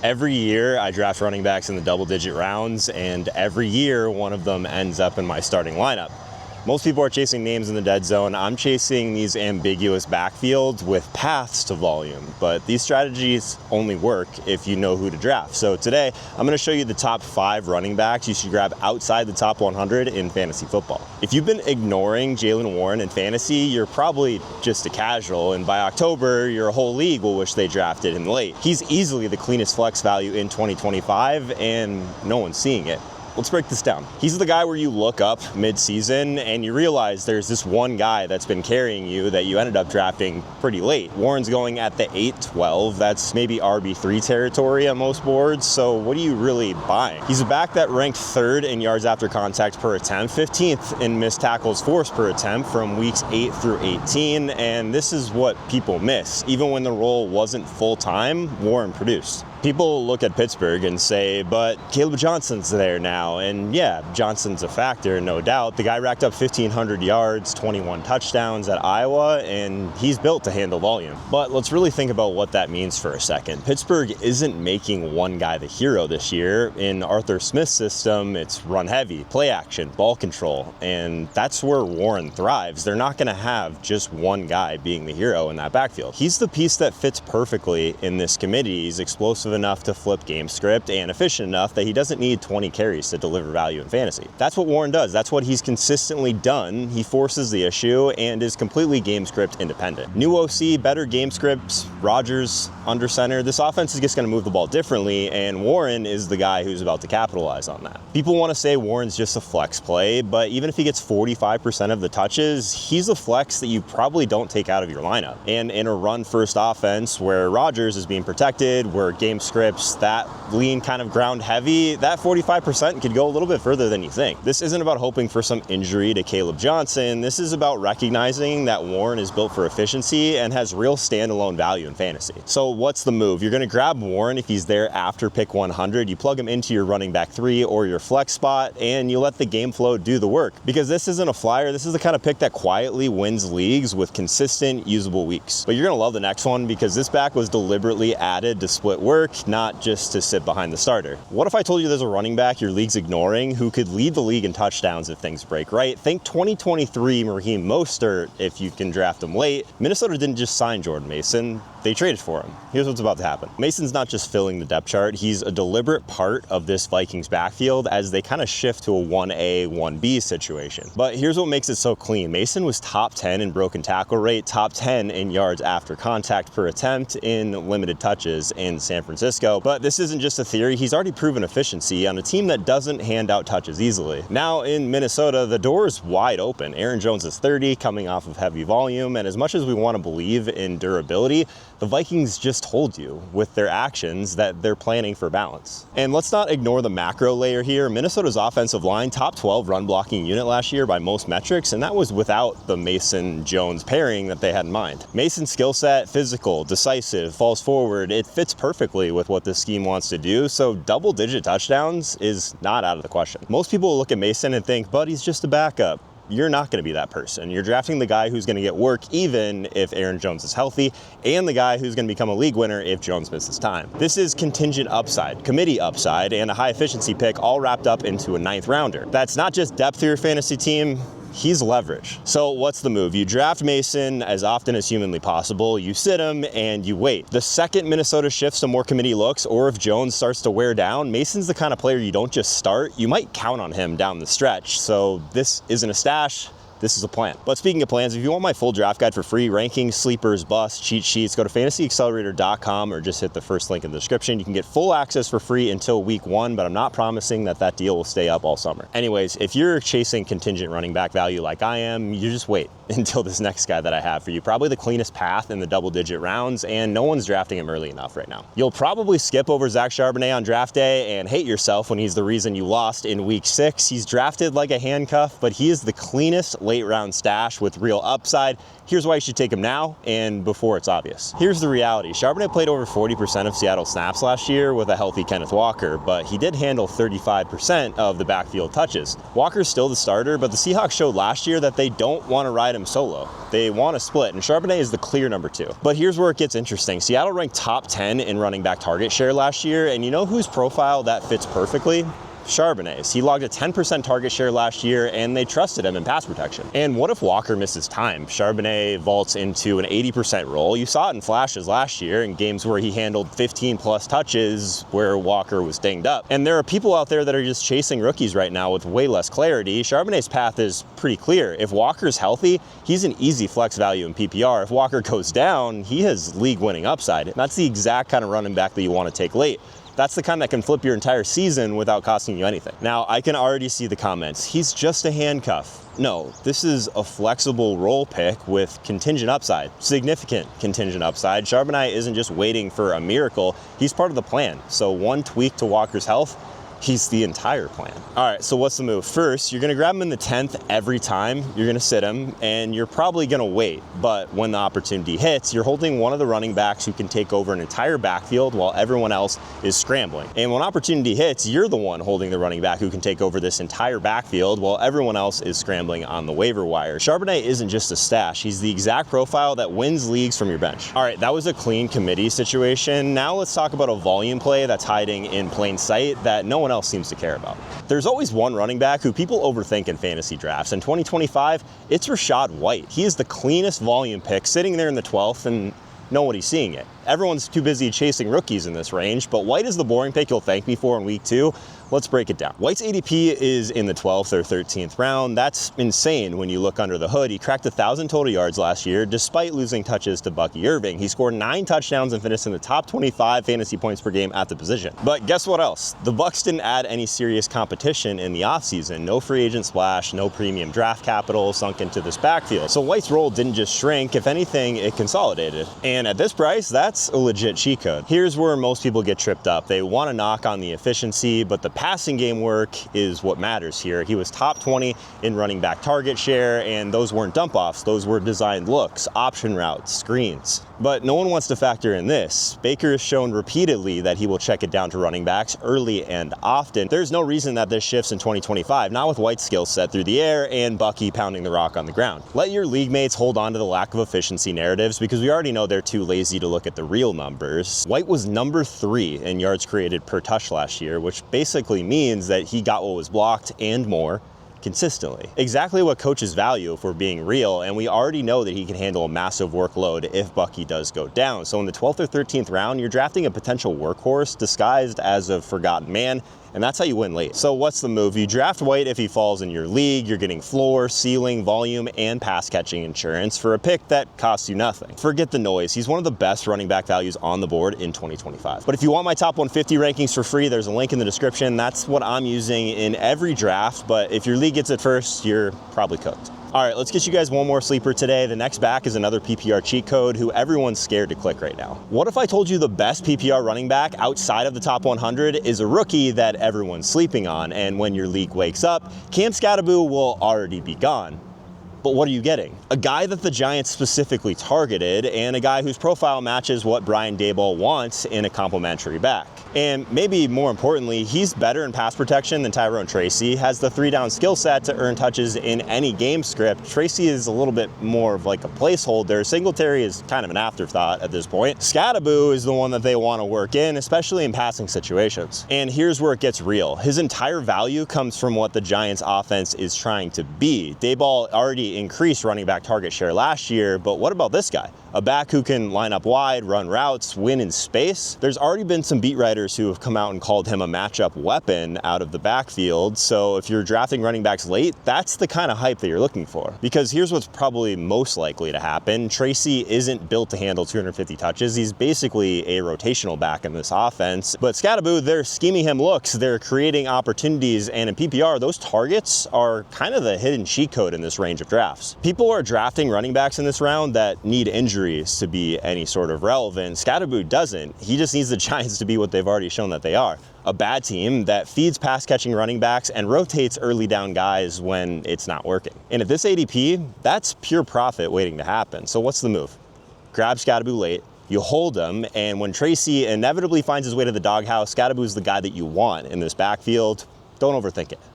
Every year I draft running backs in the double-digit rounds, and every year one of them ends up in my starting lineup. Most people are chasing names in the dead zone. I'm chasing these ambiguous backfields with paths to volume, but these strategies only work if you know who to draft. So today, I'm going to show you the top 5 running backs you should grab outside the top 100 in fantasy football. If you've been ignoring Jaylen Warren in fantasy, you're probably just a casual, and by October, your whole league will wish they drafted him late. He's easily the cleanest flex value in 2025, and no one's seeing it. Let's break this down. He's the guy where you look up mid-season and you realize there's this one guy that's been carrying you that you ended up drafting pretty late. Warren's going at the 8-12. That's maybe RB3 territory on most boards. So what are you really buying? He's a back that ranked 3rd in yards after contact per attempt, 15th in missed tackles forced per attempt from weeks 8 through 18. And this is what people miss. Even when the role wasn't full-time, Warren produced. People look at Pittsburgh and say, but Caleb Johnson's there now. And yeah, Johnson's a factor, no doubt. The guy racked up 1,500 yards, 21 touchdowns at Iowa, and he's built to handle volume. But let's really think about what that means for a second. Pittsburgh isn't making one guy the hero this year. In Arthur Smith's system, it's run heavy, play action, ball control, and that's where Warren thrives. They're not going to have just one guy being the hero in that backfield. He's the piece that fits perfectly in this committee. He's explosive enough to flip game script and efficient enough that he doesn't need 20 carries to deliver value in fantasy. That's what Warren does. That's what he's consistently done. He forces the issue and is completely game script independent. New OC, better game scripts, Rodgers under center. This offense is just going to move the ball differently, and Warren is the guy who's about to capitalize on that. People want to say Warren's just a flex play, but even if he gets 45% of the touches, he's a flex that you probably don't take out of your lineup. And in a run-first offense where Rodgers is being protected, where game scripts that lean kind of ground heavy, that 45% could go a little bit further than you think. This isn't about hoping for some injury to Caleb Johnson. This is about recognizing that Warren is built for efficiency and has real standalone value in fantasy. So what's the move? You're going to grab Warren if he's there after pick 100. You plug him into your running back 3 or your flex spot, and you let the game flow do the work. Because this isn't a flyer. This is the kind of pick that quietly wins leagues with consistent, usable weeks. But you're going to love the next one because this back was deliberately added to split work, not just to sit behind the starter. What if I told you there's a running back your league's ignoring who could lead the league in touchdowns if things break right? Think 2023 Raheem Mostert if you can draft him late. Minnesota didn't just sign Jordan Mason. They traded for him. Here's what's about to happen. Mason's not just filling the depth chart. He's a deliberate part of this Vikings backfield as they kind of shift to a 1A, 1B situation. But here's what makes it so clean. Mason was top 10 in broken tackle rate, top 10 in yards after contact per attempt in limited touches in San Francisco. But this isn't just a theory. He's already proven efficiency on a team that doesn't hand out touches easily. Now in Minnesota, the door is wide open. Aaron Jones is 30, coming off of heavy volume, and as much as we want to believe in durability, the Vikings just told you with their actions that they're planning for balance. And let's not ignore the macro layer here. Minnesota's offensive line, top 12 run blocking unit last year by most metrics, and that was without the Mason-Jones pairing that they had in mind. Mason's skill set, physical, decisive, falls forward, it fits perfectly with what this scheme wants to do, so double-digit touchdowns is not out of the question. Most people look at Mason and think, but he's just a backup. You're not going to be that person. You're drafting the guy who's going to get work even if Aaron Jones is healthy, and the guy who's going to become a league winner if Jones misses time. This is contingent upside, committee upside, and a high efficiency pick all wrapped up into a 9th rounder. That's not just depth to your fantasy team, he's leverage. So what's the move? You draft Mason as often as humanly possible, you sit him, and you wait. The second Minnesota shifts to more committee looks, or if Jones starts to wear down, Mason's the kind of player you don't just start, you might count on him down the stretch. So this isn't a stash. This is a plan. But speaking of plans, if you want my full draft guide for free, rankings, sleepers, busts, cheat sheets, go to fantasyaccelerator.com or just hit the first link in the description. You can get full access for free until week 1, but I'm not promising that that deal will stay up all summer. Anyways, if you're chasing contingent running back value like I am, you just wait until this next guy that I have for you. Probably the cleanest path in the double-digit rounds, and no one's drafting him early enough right now. You'll probably skip over Zach Charbonnet on draft day and hate yourself when he's the reason you lost in week 6. He's drafted like a handcuff, but he is the cleanest late round stash with real upside. Here's why you should take him now and before it's obvious. Here's the reality. Charbonnet played over 40% of Seattle snaps last year with a healthy Kenneth Walker, but he did handle 35% of the backfield touches. Walker's still the starter, but the Seahawks showed last year that they don't want to ride him him solo. They want to split, and Charbonnet is the clear number 2. But here's where it gets interesting. Seattle ranked top 10 in running back target share last year, and you know whose profile that fits perfectly? Charbonnet's. He logged a 10% target share last year, and they trusted him in pass protection. And what if Walker misses time? Charbonnet vaults into an 80% role. You saw it in flashes last year in games where he handled 15 plus touches where Walker was dinged up. And there are people out there that are just chasing rookies right now with way less clarity. Charbonnet's path is pretty clear. If Walker's healthy, he's an easy flex value in PPR. If Walker goes down, he has league-winning upside. That's the exact kind of running back that you want to take late. That's the kind that can flip your entire season without costing you anything. Now, I can already see the comments. He's just a handcuff. No, this is a flexible role pick with contingent upside, significant contingent upside. Charbonnet isn't just waiting for a miracle. He's part of the plan. So one tweak to Walker's health, he's the entire plan. All right, so what's the move? First, you're gonna grab him in the 10th every time. You're gonna sit him, and you're probably gonna wait. But when the opportunity hits, you're holding one of the running backs who can take over an entire backfield while everyone else is scrambling. And when opportunity hits, you're the one holding the running back who can take over this entire backfield while everyone else is scrambling on the waiver wire. Charbonnet isn't just a stash. He's the exact profile that wins leagues from your bench. All right, that was a clean committee situation. Now let's talk about a volume play that's hiding in plain sight that no one else seems to care about. There's always one running back who people overthink in fantasy drafts. In 2025, it's Rachaad White. He is the cleanest volume pick, sitting there in the 12th, and nobody's seeing it. Everyone's too busy chasing rookies in this range, but White is the boring pick you'll thank me for in week 2. Let's break it down. White's ADP is in the 12th or 13th round. That's insane when you look under the hood. He cracked 1,000 total yards last year, despite losing touches to Bucky Irving. He scored 9 touchdowns and finished in the top 25 fantasy points per game at the position. But guess what else? The Bucs didn't add any serious competition in the offseason. No free agent splash, no premium draft capital sunk into this backfield. So White's role didn't just shrink. If anything, it consolidated. And at this price, that's a legit cheat code. Here's where most people get tripped up. They want to knock on the efficiency, but the passing game work is what matters here. He was top 20 in running back target share, and those weren't dump offs. Those were designed looks, option routes, screens. But no one wants to factor in this. Baker has shown repeatedly that he will check it down to running backs early and often. There's no reason that this shifts in 2025, not with White's skill set through the air and Bucky pounding the rock on the ground. Let your league mates hold on to the lack of efficiency narratives because we already know they're too lazy to look at the real numbers. White was number 3 in yards created per touch last year, which basically means that he got what was blocked and more consistently. Exactly what coaches value if we're being real, and we already know that he can handle a massive workload if Bucky does go down. So in the 12th or 13th round, you're drafting a potential workhorse disguised as a forgotten man, and that's how you win late. So what's the move? You draft White if he falls in your league. You're getting floor, ceiling, volume, and pass catching insurance for a pick that costs you nothing. Forget the noise. He's one of the best running back values on the board in 2025. But if you want my top 150 rankings for free, there's a link in the description. That's what I'm using in every draft, but if your league gets it first, you're probably cooked. All right, let's get you guys one more sleeper today. The next back is another PPR cheat code who everyone's scared to click right now. What if I told you the best PPR running back outside of the top 100 is a rookie that everyone's sleeping on, and when your league wakes up, Skattebo will already be gone? But what are you getting? A guy that the Giants specifically targeted, and a guy whose profile matches what Brian Daboll wants in a complementary back. And maybe more importantly, he's better in pass protection than Tyrone Tracy, has the 3-down skill set to earn touches in any game script. Tracy is a little bit more of like a placeholder. Singletary is kind of an afterthought at this point. Skattebo is the one that they want to work in, especially in passing situations. And here's where it gets real. His entire value comes from what the Giants offense is trying to be. Daboll already increased running back target share last year, but what about this guy? A back who can line up wide, run routes, win in space? There's already been some beat writers who have come out and called him a matchup weapon out of the backfield. So if you're drafting running backs late, that's the kind of hype that you're looking for. Because here's what's probably most likely to happen. Tracy isn't built to handle 250 touches. He's basically a rotational back in this offense. But Skattebo, they're scheming him looks, they're creating opportunities, and in PPR, those targets are kind of the hidden cheat code in this range of drafts. People are drafting running backs in this round that need injuries to be any sort of relevant. Skattebo doesn't. He just needs the Giants to be what they've already shown that they are. A bad team that feeds pass-catching running backs and rotates early down guys when it's not working. And at this ADP, that's pure profit waiting to happen. So what's the move? Grab Skattebo late, you hold him, and when Tracy inevitably finds his way to the doghouse, Skattebo's the guy that you want in this backfield. Don't overthink it.